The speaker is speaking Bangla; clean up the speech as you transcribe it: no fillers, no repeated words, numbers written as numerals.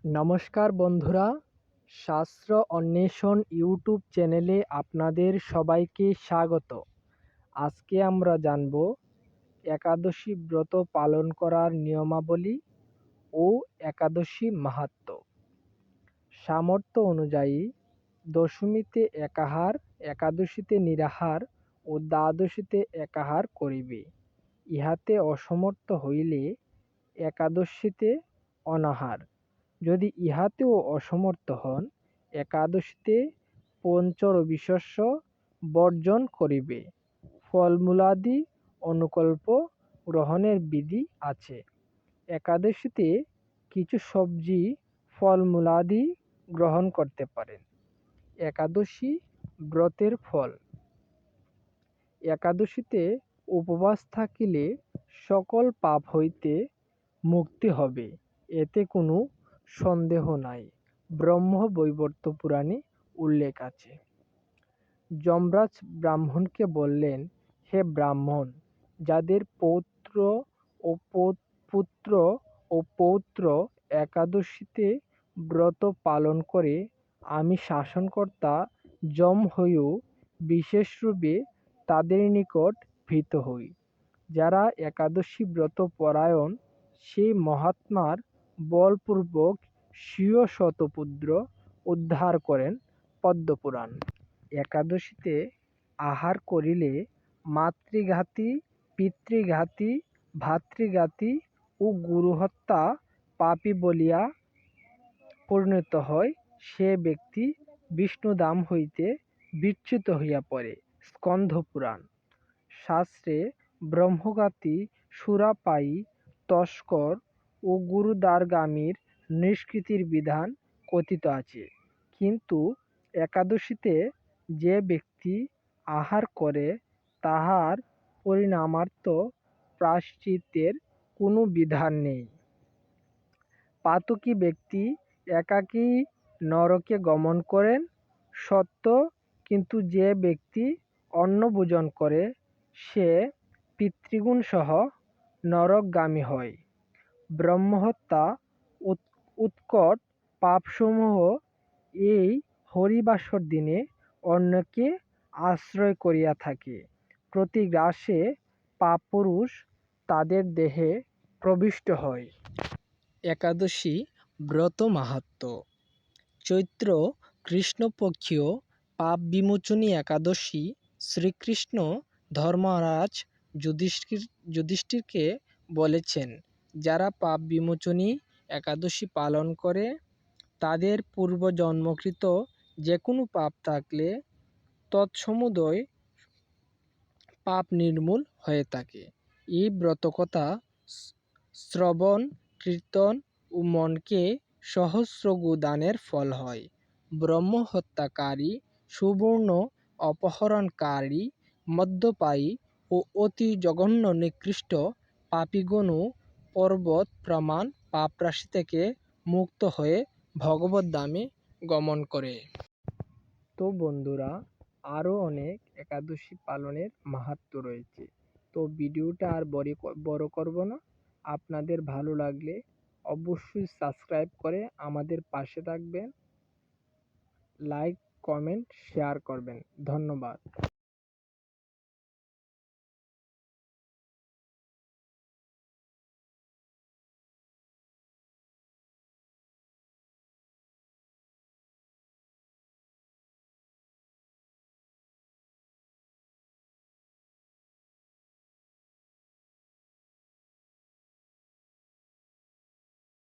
নমস্কার বন্ধুরা, শাস্ত্র অন্বেষণ ইউটিউব চ্যানেলে আপনাদের সবাইকে স্বাগত। আজকে আমরা জানব একাদশী ব্রত পালন করার নিয়মাবলী ও একাদশী মাহাত্ম্য। সামর্থ্য অনুযায়ী দশমীতে একাহার, একাদশীতে নিরাহার ও দ্বাদশীতে একাহার করিবে। ইহাতে অসমর্থ হইলে একাদশীতে অনাহার। যদি ইহাতেও অসমর্থ হন, একাদশীতে পঞ্চরবিশস্য বর্জন করিবে। ফলমূলাদি অনুকল্প গ্রহণের বিধি আছে। একাদশীতে কিছু সবজি ফলমূলাদি গ্রহণ করতে পারেন। একাদশী ব্রতের ফল। একাদশীতে উপবাস থাকিলে সকল পাপ হইতে মুক্তি হবে, এতে কোনো সন্দেহ নাই। ব্রহ্মবৈবর্ত পুরাণে উল্লেখ আছে। যমরাজ ব্রাহ্মণকে বললেন, হে ব্রাহ্মণ, যাদের পুত্র ও পৌত্র একাদশীতে ব্রত পালন করে, আমি শাসনকর্তা যম হয়েও বিশেষরূপে তাদের নিকট ভীত হই। যারা একাদশী ব্রত পরায়ণ, সেই মহাত্মার বলপূর্বক স্বীয় শতপুত্র উদ্ধার করেন পদ্মপুরাণ। একাদশীতে আহার করিলে মাতৃঘাতী, পিতৃঘাতী, ভ্রাতৃঘাতী ও গুরুহত্যা পাপী বলিয়া পরিণত হয়। সে ব্যক্তি বিষ্ণুধাম হইতে বিচ্যুত হইয়া পড়ে। স্কন্ধ পুরাণ। শাস্ত্রে ব্রহ্মঘাতী, সুরাপায়ী, তস্কর ও গুরুদ্বারগামীর নিষ্কৃতির বিধান কথিত আছে। কিন্তু একাদশীতে যে ব্যক্তি আহার করে, তাহার পরিণামার্থ প্রায়শ্চিত্তের কোনো বিধান নেই। পাতকী ব্যক্তি একাকী নরকে গমন করেন সত্য, কিন্তু যে ব্যক্তি অন্নভোজন করে, সে পিতৃগুণসহ নরকগামী হয়। ব্রহ্মহত্যা উৎকট পাপসমূহ এই হরিবাসর দিনে অন্যকে আশ্রয় করিয়া থাকে। প্রতি গ্রাসে পাপপুরুষ তাদের দেহে প্রবিষ্ট হয়। একাদশী ব্রত মাহাত্ম্য। চৈত্র কৃষ্ণপক্ষীয় পাপ বিমোচনী একাদশী শ্রীকৃষ্ণ ধর্মরাজ যুধিষ্ঠিরকে বলেছেন, যারা পাপ বিমোচনী একাদশী পালন করে, তাদের পূর্বজন্মকৃত যে কোনো পাপ থাকলে তৎসমুদয় পাপ নির্মূল হয়ে থাকে। এই ব্রতকথা শ্রবণ কীর্তন ও মনকে সহস্রগু দানের ফল হয়। ব্রহ্মহত্যাকারী, সুবর্ণ অপহরণকারী, মদ্যপায়ী ও অতি জঘন্য নিকৃষ্ট পাপীগণও পর্বত প্রমাণ পাপরাশি থেকে মুক্ত হয়ে ভগবদ্ধামে গমন করে। তো বন্ধুরা, আরও অনেক একাদশী পালনের মাহাত্ম্য রয়েছে। তো ভিডিওটা আর বড় করব না। আপনাদের ভালো লাগলে অবশ্যই সাবস্ক্রাইব করে আমাদের পাশে থাকবেন। লাইক, কমেন্ট, শেয়ার করবেন। ধন্যবাদ।